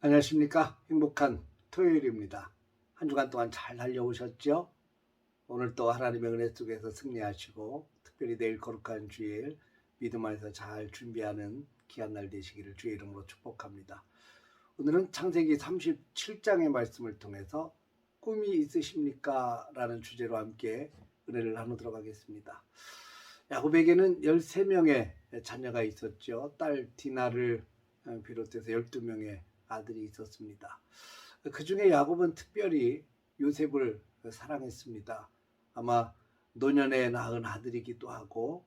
안녕하십니까. 행복한 토요일입니다. 한 주간 동안 잘 달려오셨죠? 오늘 또 하나님의 은혜 속에서 승리하시고 특별히 내일 거룩한 주일 믿음 안에서 잘 준비하는 귀한 날 되시기를 주의 이름으로 축복합니다. 오늘은 창세기 37장의 말씀을 통해서 꿈이 있으십니까? 라는 주제로 함께 은혜를 나누도록 하겠습니다. 야곱에게는 13명의 자녀가 있었죠. 딸 디나를 비롯해서 12명의 아들이 있었습니다. 그 중에 야곱은 특별히 요셉을 사랑했습니다. 아마 노년에 낳은 아들이기도 하고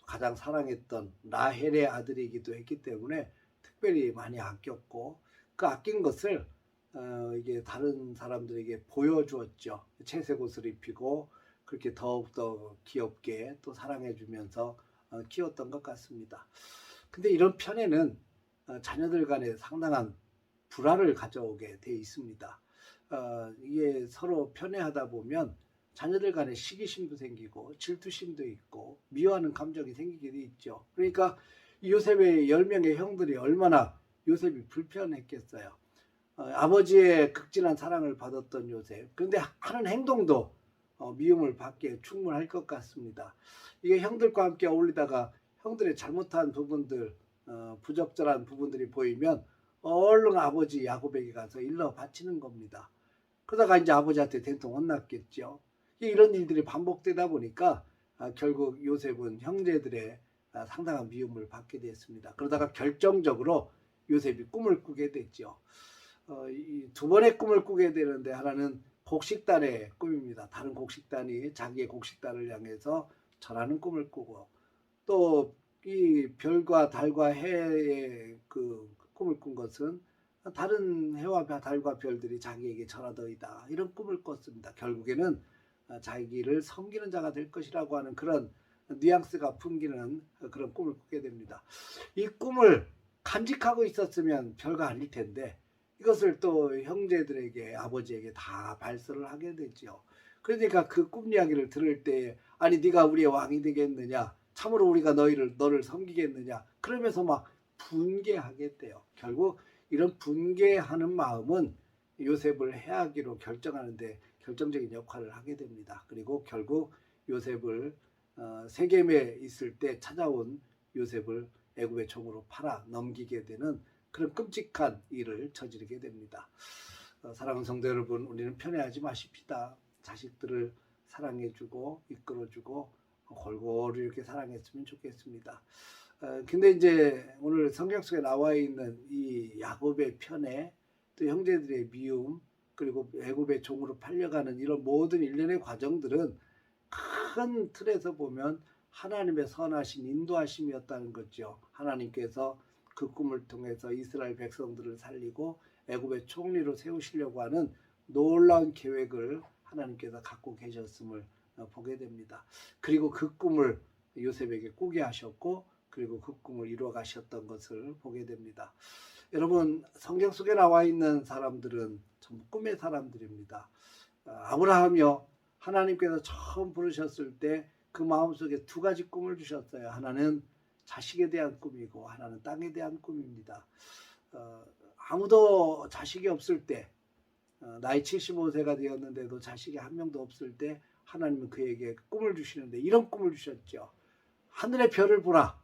가장 사랑했던 라헬의 아들이기도 했기 때문에 특별히 많이 아꼈고 그 아낀 것을 이게 다른 사람들에게 보여주었죠. 채색 옷을 입히고 그렇게 더욱더 귀엽게 또 사랑해주면서 키웠던 것 같습니다. 근데 이런 편에는 자녀들 간에 상당한 불화를 가져오게 돼 있습니다. 이게 서로 편애하다 보면 자녀들 간에 시기심도 생기고 질투심도 있고 미워하는 감정이 생기게 돼 있죠. 그러니까 요셉의 10명의 형들이 얼마나 요셉이 불편했겠어요. 아버지의 극진한 사랑을 받았던 요셉. 그런데 하는 행동도 미움을 받기에 충분할 것 같습니다. 이게 형들과 함께 어울리다가 형들의 잘못한 부분들, 부적절한 부분들이 보이면 얼른 아버지 야곱에게 가서 일러 바치는 겁니다. 그러다가 이제 아버지한테 된통 혼났겠죠. 이런 일들이 반복되다 보니까 결국 요셉은 형제들의 상당한 미움을 받게 됐습니다. 그러다가 결정적으로 요셉이 꿈을 꾸게 됐죠. 두 번의 꿈을 꾸게 되는데 하나는 곡식단의 꿈입니다. 다른 곡식단이 자기의 곡식단을 향해서 절하는 꿈을 꾸고 또 이 별과 달과 해의 그 꿈을 꾼 것은 다른 해와 달과 별들이 자기에게 절하더이다 이런 꿈을 꿨습니다. 결국에는 자기를 섬기는 자가 될 것이라고 하는 그런 뉘앙스가 풍기는 그런 꿈을 꾸게 됩니다. 이 꿈을 간직하고 있었으면 별거 아닐 텐데 이것을 또 형제들에게 아버지에게 다 발설을 하게 되죠. 그러니까 그 꿈 이야기를 들을 때 아니 네가 우리의 왕이 되겠느냐, 참으로 우리가 너를 섬기겠느냐 그러면서 막 분개하게 돼요. 결국 이런 분개하는 마음은 요셉을 해하기로 결정하는데 결정적인 역할을 하게 됩니다. 그리고 결국 요셉을 세겜에 있을 때 찾아온 요셉을 애굽의 종으로 팔아 넘기게 되는 그런 끔찍한 일을 저지르게 됩니다. 사랑하는 성도 여러분, 우리는 편애하지 마십시다. 자식들을 사랑해주고 이끌어주고 골고루 이렇게 사랑했으면 좋겠습니다. 근데 이제 오늘 성경 속에 나와 있는 이 야곱의 편애, 또 형제들의 미움, 그리고 애굽의 종으로 팔려가는 이런 모든 일련의 과정들은 큰 틀에서 보면 하나님의 선하신 인도하심이었다는 거죠. 하나님께서 그 꿈을 통해서 이스라엘 백성들을 살리고 애굽의 총리로 세우시려고 하는 놀라운 계획을 하나님께서 갖고 계셨음을 보게 됩니다. 그리고 그 꿈을 요셉에게 꾸게 하셨고 그리고 그 꿈을 이루어 가셨던 것을 보게 됩니다. 여러분, 성경 속에 나와 있는 사람들은 전부 꿈의 사람들입니다. 아브라함이요, 하나님께서 처음 부르셨을 때 그 마음속에 두 가지 꿈을 주셨어요. 하나는 자식에 대한 꿈이고 하나는 땅에 대한 꿈입니다. 아무도 자식이 없을 때, 나이 75세가 되었는데도 자식이 한 명도 없을 때 하나님은 그에게 꿈을 주시는데 이런 꿈을 주셨죠. 하늘의 별을 보라,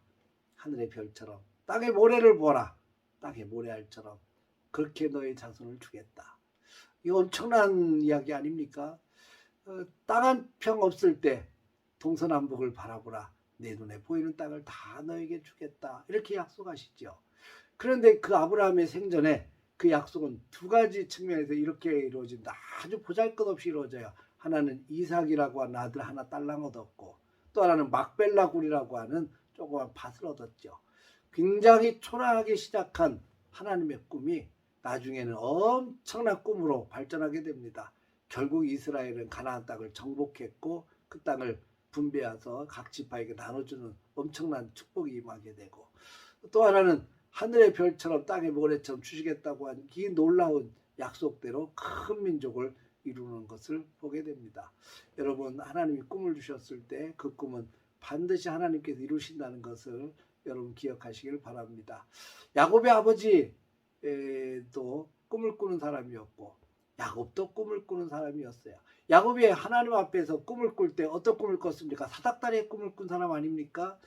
하늘의 별처럼. 땅의 모래를 보라, 땅의 모래알처럼. 그렇게 너의 자손을 주겠다. 이거 엄청난 이야기 아닙니까? 땅 한 평 없을 때 동서남북을 바라보라. 내 눈에 보이는 땅을 다 너에게 주겠다. 이렇게 약속하시죠. 그런데 그 아브라함의 생전에 그 약속은 두 가지 측면에서 이렇게 이루어진다. 아주 보잘것없이 이루어져요. 하나는 이삭이라고 하는 아들 하나 딸랑 얻었고 또 하나는 막벨라 굴이라고 하는 조그만 밭을 얻었죠. 굉장히 초라하게 시작한 하나님의 꿈이 나중에는 엄청난 꿈으로 발전하게 됩니다. 결국 이스라엘은 가나안 땅을 정복했고 그 땅을 분배해서 각 지파에게 나눠주는 엄청난 축복이 임하게 되고 또 하나는 하늘의 별처럼 땅의 모래처럼 주시겠다고 한 이 놀라운 약속대로 큰 민족을 이루는 것을 보게 됩니다. 여러분, 하나님이 꿈을 주셨을 때 그 꿈은 반드시 하나님께서 이루신다는 것을 여러분 기억하시길 바랍니다. 야곱의 아버지도 꿈을 꾸는 사람이었고 야곱도 꿈을 꾸는 사람이었어요. 야곱이 하나님 앞에서 꿈을 꿀 때 어떤 꿈을 꿨습니까? 사닥다리의 꿈을 꾼 사람 아닙니까?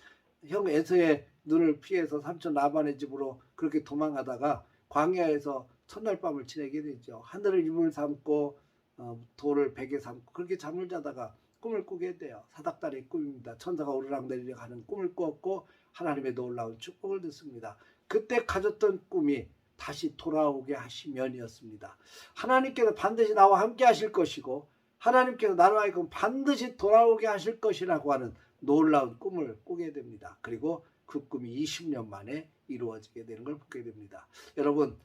형 에서의 눈을 피해서 삼촌 라반의 집으로 그렇게 도망가다가 광야에서 첫날 밤을 지내게 되죠. 하늘을 이불 삼고 돌을 베개 삼고 그렇게 잠을 자다가 꿈을 꾸게 돼요. 사닥다리의 꿈입니다. 천사가 오르락내리락 하는 꿈을 꾸었고 하나님의 놀라운 축복을 듣습니다. 그때 가졌던 꿈이 다시 돌아오게 하시면이었습니다. 하나님께서 반드시 나와 함께 하실 것이고 하나님께서 나로 하여금 반드시 돌아오게 하실 것이라고 하는 놀라운 꿈을 꾸게 됩니다. 그리고 그 꿈이 20년 만에 이루어지게 되는 걸 보게 됩니다. 여러분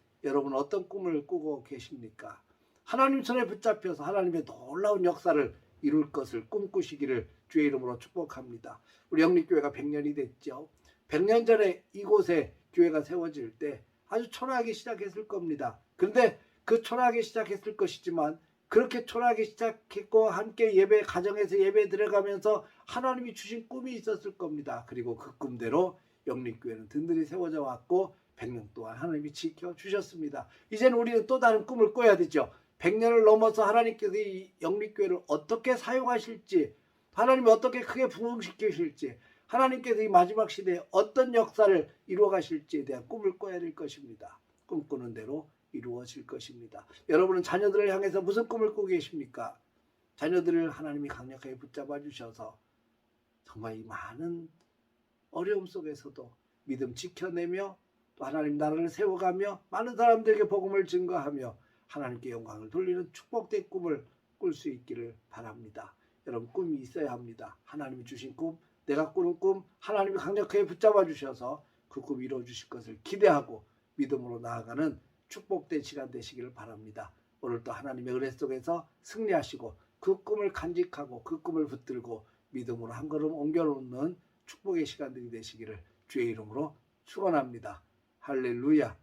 어떤 꿈을 꾸고 계십니까? 하나님 손에 붙잡혀서 하나님의 놀라운 역사를 이룰 것을 꿈꾸시기를 주의 이름으로 축복합니다. 우리 영립교회가 100년이 됐죠. 100년 전에 이곳에 교회가 세워질 때 아주 초라하게 시작했을 겁니다. 그런데 그 초라하게 시작했을 것이지만 그렇게 초라하게 시작했고 함께 예배 가정에서 예배 들어가면서 하나님이 주신 꿈이 있었을 겁니다. 그리고 그 꿈대로 영립교회는 든든히 세워져 왔고 100년 동안 하나님이 지켜주셨습니다. 이제는 우리는 또 다른 꿈을 꿔야 되죠. 100년을 넘어서 하나님께서 이 영립교회를 어떻게 사용하실지 하나님이 어떻게 크게 부흥시키실지 하나님께서 이 마지막 시대에 어떤 역사를 이루어 가실지에 대한 꿈을 꿔야 될 것입니다. 꿈꾸는 대로 이루어질 것입니다. 여러분은 자녀들을 향해서 무슨 꿈을 꾸고 계십니까? 자녀들을 하나님이 강력하게 붙잡아 주셔서 정말 이 많은 어려움 속에서도 믿음 지켜내며 또 하나님 나라를 세워가며 많은 사람들에게 복음을 증거하며 하나님께 영광을 돌리는 축복된 꿈을 꿀 수 있기를 바랍니다. 여러분 꿈이 있어야 합니다. 하나님이 주신 꿈, 내가 꾸는 꿈 하나님이 강력하게 붙잡아 주셔서 그 꿈 이루어 주실 것을 기대하고 믿음으로 나아가는 축복된 시간 되시기를 바랍니다. 오늘도 하나님의 은혜 속에서 승리하시고 그 꿈을 간직하고 그 꿈을 붙들고 믿음으로 한 걸음 옮겨놓는 축복의 시간들이 되시기를 주의 이름으로 축원합니다. 할렐루야.